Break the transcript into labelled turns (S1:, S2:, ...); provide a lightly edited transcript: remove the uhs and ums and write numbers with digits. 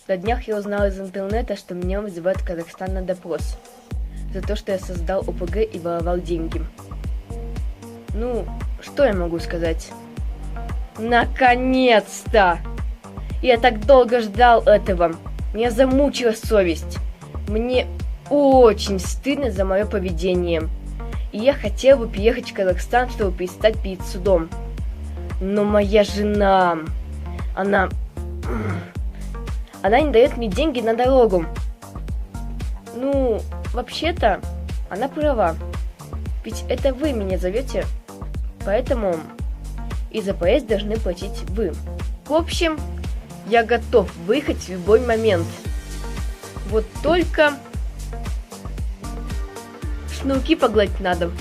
S1: На днях я узнала из интернета, что меня вызывают в Казахстан на допрос за то, что я создал ОПГ и воровал деньги. Ну, что я могу сказать? Наконец-то! Я так долго ждал этого. Меня замучила совесть. Мне очень стыдно за мое поведение. И я хотел бы приехать в Казахстан, чтобы предстать перед судом. Но моя жена, она не дает мне деньги на дорогу. Ну, вообще-то, она права. Ведь это вы меня зовете. Поэтому и за проезд должны платить вы. В общем, я готов выехать в любой момент. Вот только шнурки погладить надо.